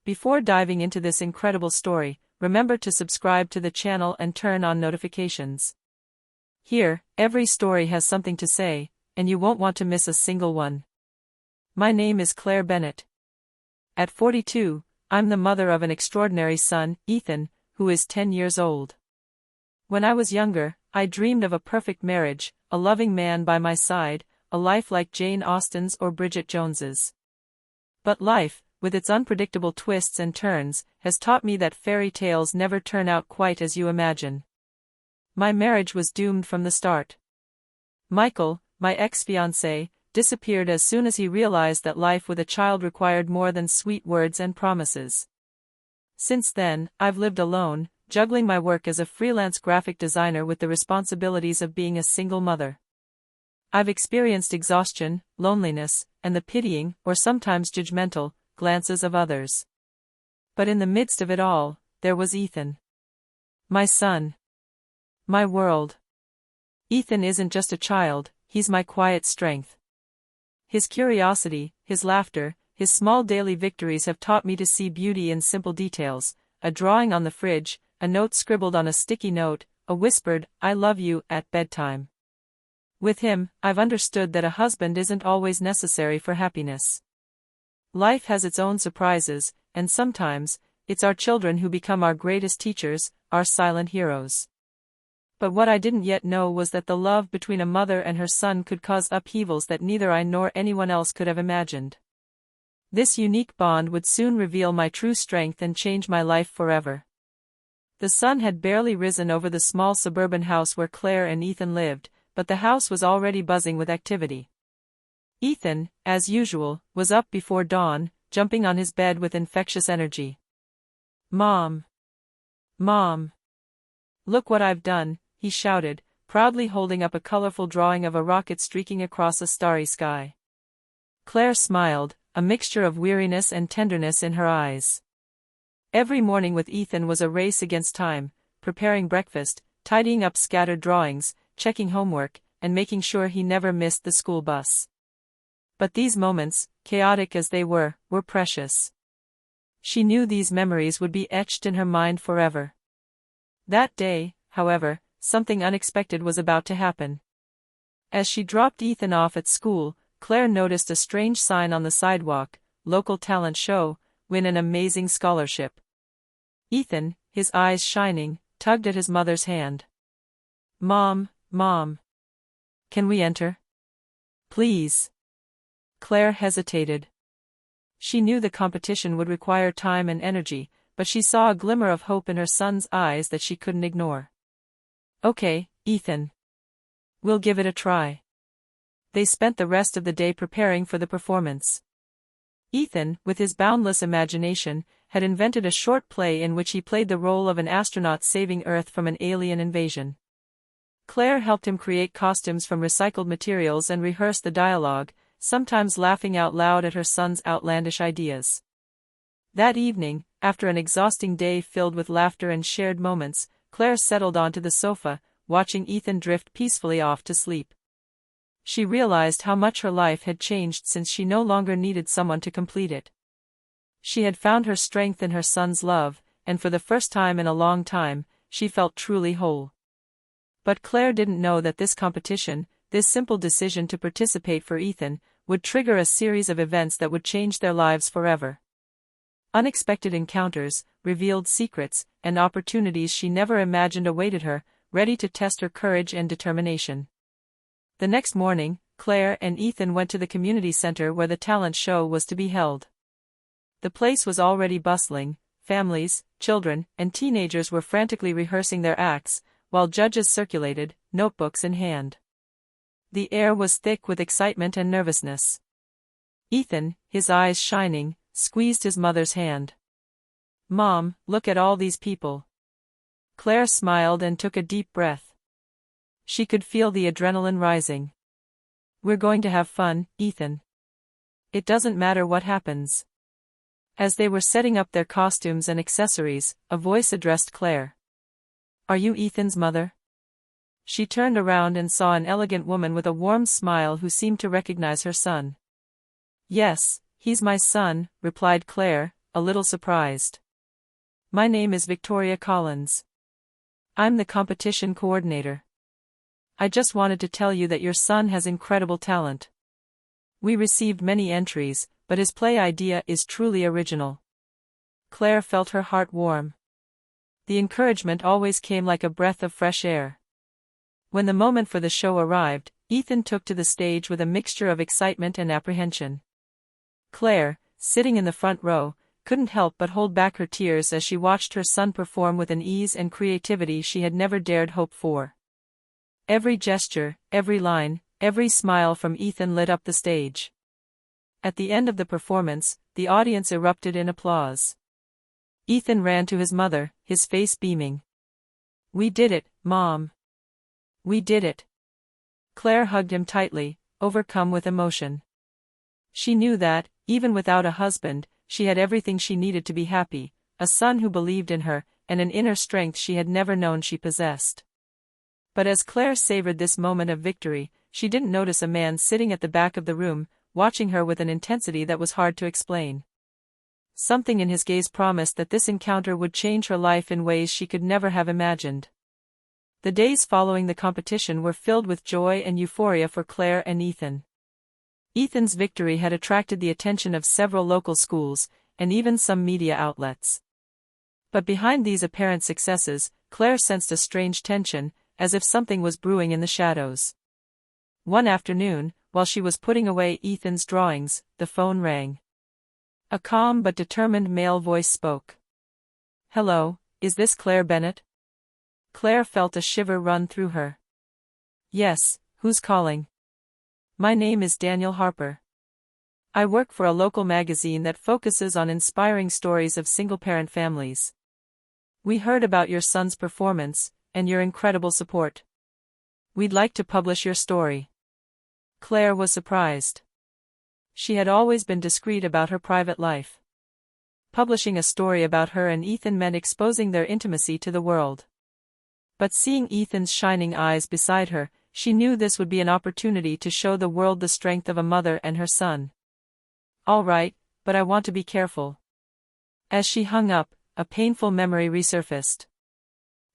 Before diving into this incredible story, remember to subscribe to the channel and turn on notifications. Here, every story has something to say, and you won't want to miss a single one. My name is Claire Bennett. At 42, I'm the mother of an extraordinary son, Ethan, who is 10 years old. When I was younger, I dreamed of a perfect marriage, a loving man by my side, a life like Jane Austen's or Bridget Jones's. But life, with its unpredictable twists and turns, has taught me that fairy tales never turn out quite as you imagine. My marriage was doomed from the start. Michael, my ex-fiancé, disappeared as soon as he realized that life with a child required more than sweet words and promises. Since then, I've lived alone, juggling my work as a freelance graphic designer with the responsibilities of being a single mother. I've experienced exhaustion, loneliness, and the pitying, or sometimes judgmental, glances of others. But in the midst of it all, there was Ethan. My son. My world. Ethan isn't just a child, he's my quiet strength. His curiosity, his laughter, his small daily victories have taught me to see beauty in simple details, a drawing on the fridge, a note scribbled on a sticky note, a whispered, "I love you," at bedtime. With him, I've understood that a husband isn't always necessary for happiness. Life has its own surprises, and sometimes, it's our children who become our greatest teachers, our silent heroes. But what I didn't yet know was that the love between a mother and her son could cause upheavals that neither I nor anyone else could have imagined. This unique bond would soon reveal my true strength and change my life forever. The sun had barely risen over the small suburban house where Claire and Ethan lived, but the house was already buzzing with activity. Ethan, as usual, was up before dawn, jumping on his bed with infectious energy. "Mom! Mom! Look what I've done," he shouted, proudly holding up a colorful drawing of a rocket streaking across a starry sky. Claire smiled, a mixture of weariness and tenderness in her eyes. Every morning with Ethan was a race against time, preparing breakfast, tidying up scattered drawings, checking homework, and making sure he never missed the school bus. But these moments, chaotic as they were precious. She knew these memories would be etched in her mind forever. That day, however, something unexpected was about to happen. As she dropped Ethan off at school, Claire noticed a strange sign on the sidewalk, "Local Talent Show, Win an Amazing Scholarship." Ethan, his eyes shining, tugged at his mother's hand. "Mom, Mom. Can we enter? Please." Claire hesitated. She knew the competition would require time and energy, but she saw a glimmer of hope in her son's eyes that she couldn't ignore. "Okay, Ethan. We'll give it a try." They spent the rest of the day preparing for the performance. Ethan, with his boundless imagination, had invented a short play in which he played the role of an astronaut saving Earth from an alien invasion. Claire helped him create costumes from recycled materials and rehearse the dialogue, sometimes laughing out loud at her son's outlandish ideas. That evening, after an exhausting day filled with laughter and shared moments, Claire settled onto the sofa, watching Ethan drift peacefully off to sleep. She realized how much her life had changed since she no longer needed someone to complete it. She had found her strength in her son's love, and for the first time in a long time, she felt truly whole. But Claire didn't know that this competition, this simple decision to participate for Ethan, would trigger a series of events that would change their lives forever. Unexpected encounters, revealed secrets, and opportunities she never imagined awaited her, ready to test her courage and determination. The next morning, Claire and Ethan went to the community center where the talent show was to be held. The place was already bustling, families, children, and teenagers were frantically rehearsing their acts, while judges circulated, notebooks in hand. The air was thick with excitement and nervousness. Ethan, his eyes shining, squeezed his mother's hand. "Mom, look at all these people." Claire smiled and took a deep breath. She could feel the adrenaline rising. "We're going to have fun, Ethan. It doesn't matter what happens." As they were setting up their costumes and accessories, a voice addressed Claire. "Are you Ethan's mother?" She turned around and saw an elegant woman with a warm smile who seemed to recognize her son. "Yes, he's my son," replied Claire, a little surprised. My name is Victoria Collins. I'm the competition coordinator. I just wanted to tell you that your son has incredible talent. We received many entries, but his play idea is truly original. Claire felt her heart warm. The encouragement always came like a breath of fresh air. When the moment for the show arrived, Ethan took to the stage with a mixture of excitement and apprehension. Claire, sitting in the front row, couldn't help but hold back her tears as she watched her son perform with an ease and creativity she had never dared hope for. Every gesture, every line, every smile from Ethan lit up the stage. At the end of the performance, the audience erupted in applause. Ethan ran to his mother, his face beaming. "We did it, Mom. We did it." Claire hugged him tightly, overcome with emotion. She knew that, even without a husband, she had everything she needed to be happy, a son who believed in her, and an inner strength she had never known she possessed. But as Claire savored this moment of victory, she didn't notice a man sitting at the back of the room, watching her with an intensity that was hard to explain. Something in his gaze promised that this encounter would change her life in ways she could never have imagined. The days following the competition were filled with joy and euphoria for Claire and Ethan. Ethan's victory had attracted the attention of several local schools, and even some media outlets. But behind these apparent successes, Claire sensed a strange tension, as if something was brewing in the shadows. One afternoon, while she was putting away Ethan's drawings, the phone rang. A calm but determined male voice spoke. "Hello, is this Claire Bennett?" Claire felt a shiver run through her. "Yes, who's calling?" "My name is Daniel Harper. I work for a local magazine that focuses on inspiring stories of single-parent families. We heard about your son's performance, and your incredible support. We'd like to publish your story." Claire was surprised. She had always been discreet about her private life. Publishing a story about her and Ethan meant exposing their intimacy to the world. But seeing Ethan's shining eyes beside her, she knew this would be an opportunity to show the world the strength of a mother and her son. "All right, but I want to be careful." As she hung up, a painful memory resurfaced.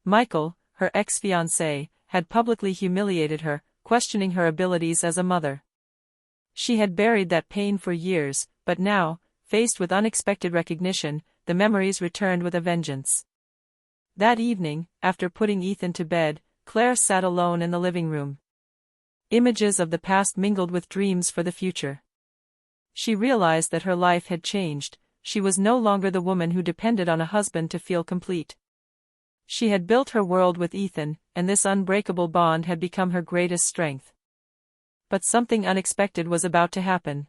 Michael, her ex-fiancé, had publicly humiliated her, questioning her abilities as a mother. She had buried that pain for years, but now, faced with unexpected recognition, the memories returned with a vengeance. That evening, after putting Ethan to bed, Claire sat alone in the living room. Images of the past mingled with dreams for the future. She realized that her life had changed. She was no longer the woman who depended on a husband to feel complete. She had built her world with Ethan, and this unbreakable bond had become her greatest strength. But something unexpected was about to happen.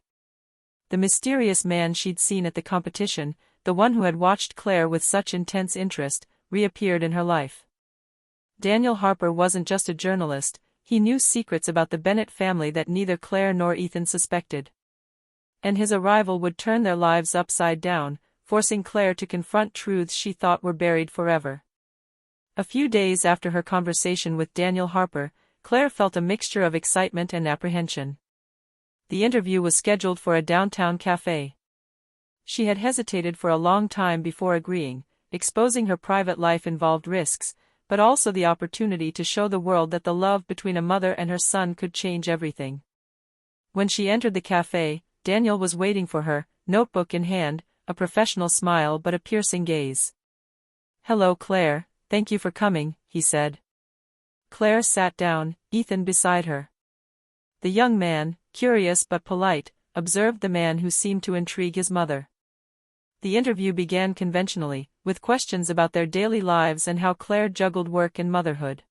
The mysterious man she'd seen at the competition, the one who had watched Claire with such intense interest, reappeared in her life. Daniel Harper wasn't just a journalist, he knew secrets about the Bennett family that neither Claire nor Ethan suspected. And his arrival would turn their lives upside down, forcing Claire to confront truths she thought were buried forever. A few days after her conversation with Daniel Harper, Claire felt a mixture of excitement and apprehension. The interview was scheduled for a downtown cafe. She had hesitated for a long time before agreeing. Exposing her private life involved risks, but also the opportunity to show the world that the love between a mother and her son could change everything. When she entered the cafe, Daniel was waiting for her, notebook in hand, a professional smile but a piercing gaze. "Hello Claire, thank you for coming," he said. Claire sat down, Ethan beside her. The young man, curious but polite, observed the man who seemed to intrigue his mother. The interview began conventionally, with questions about their daily lives and how Claire juggled work and motherhood.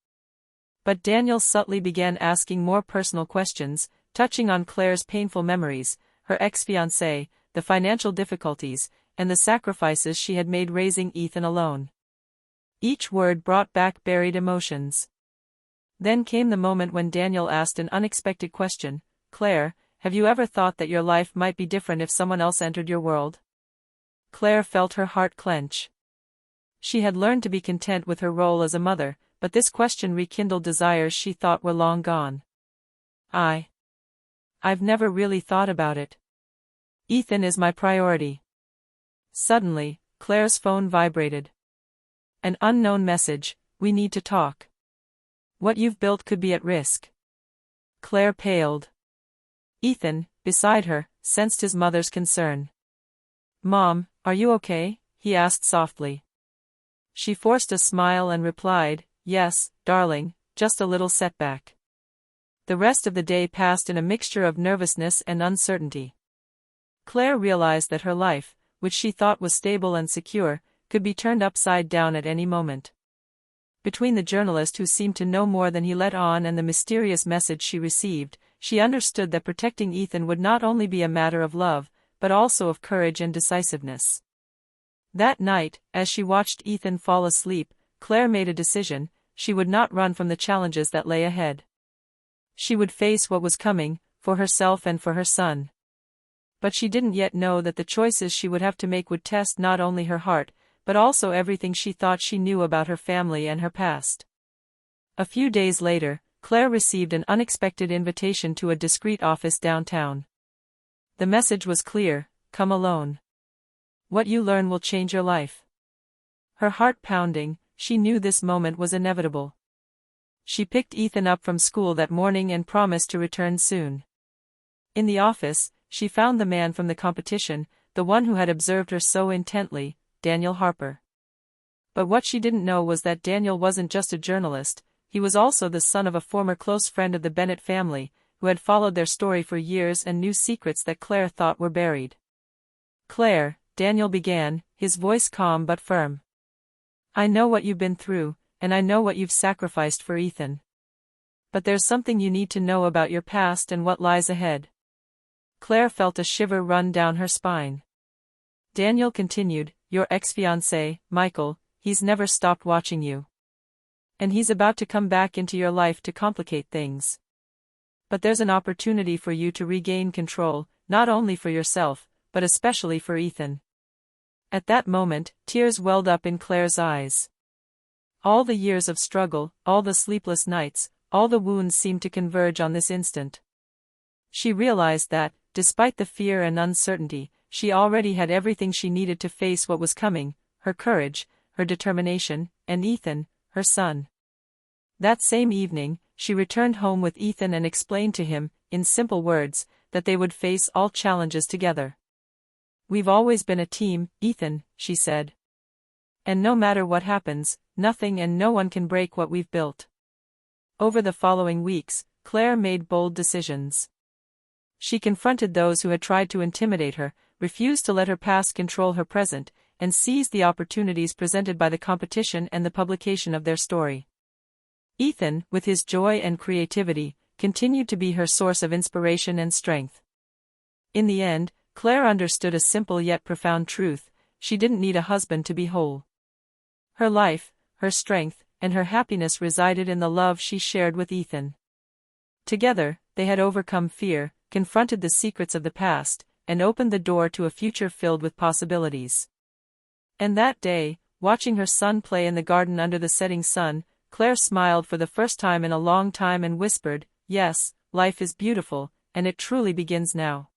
But Daniel subtly began asking more personal questions, touching on Claire's painful memories, her ex-fiancé, the financial difficulties, and the sacrifices she had made raising Ethan alone. Each word brought back buried emotions. Then came the moment when Daniel asked an unexpected question, "Claire, have you ever thought that your life might be different if someone else entered your world?" Claire felt her heart clench. She had learned to be content with her role as a mother, but this question rekindled desires she thought were long gone. I've never really thought about it. Ethan is my priority. Suddenly, Claire's phone vibrated. An unknown message: "We need to talk. What you've built could be at risk." Claire paled. Ethan, beside her, sensed his mother's concern. "Mom, are you okay?" he asked softly. She forced a smile and replied, "Yes, darling, just a little setback." The rest of the day passed in a mixture of nervousness and uncertainty. Claire realized that her life, which she thought was stable and secure, could be turned upside down at any moment. Between the journalist who seemed to know more than he let on and the mysterious message she received, she understood that protecting Ethan would not only be a matter of love, but also of courage and decisiveness. That night, as she watched Ethan fall asleep, Claire made a decision: she would not run from the challenges that lay ahead. She would face what was coming, for herself and for her son. But she didn't yet know that the choices she would have to make would test not only her heart, but also everything she thought she knew about her family and her past. A few days later, Claire received an unexpected invitation to a discreet office downtown. The message was clear: come alone. What you learn will change your life. Her heart pounding, she knew this moment was inevitable. She picked Ethan up from school that morning and promised to return soon. In the office, she found the man from the competition, the one who had observed her so intently, Daniel Harper. But what she didn't know was that Daniel wasn't just a journalist, he was also the son of a former close friend of the Bennett family, who had followed their story for years and knew secrets that Claire thought were buried. "Claire," Daniel began, his voice calm but firm. "I know what you've been through, and I know what you've sacrificed for Ethan. But there's something you need to know about your past and what lies ahead." Claire felt a shiver run down her spine. Daniel continued, "Your ex-fiancé, Michael, he's never stopped watching you. And he's about to come back into your life to complicate things. But there's an opportunity for you to regain control, not only for yourself, but especially for Ethan." At that moment, tears welled up in Claire's eyes. All the years of struggle, all the sleepless nights, all the wounds seemed to converge on this instant. She realized that, despite the fear and uncertainty, she already had everything she needed to face what was coming: her courage, her determination, and Ethan, her son. That same evening, she returned home with Ethan and explained to him, in simple words, that they would face all challenges together. "We've always been a team, Ethan," she said. "And no matter what happens, nothing and no one can break what we've built." Over the following weeks, Claire made bold decisions. She confronted those who had tried to intimidate her, refused to let her past control her present, and seized the opportunities presented by the competition and the publication of their story. Ethan, with his joy and creativity, continued to be her source of inspiration and strength. In the end, Claire understood a simple yet profound truth: she didn't need a husband to be whole. Her life, her strength, and her happiness resided in the love she shared with Ethan. Together, they had overcome fear, confronted the secrets of the past, and opened the door to a future filled with possibilities. And that day, watching her son play in the garden under the setting sun, Claire smiled for the first time in a long time and whispered, "Yes, life is beautiful, and it truly begins now."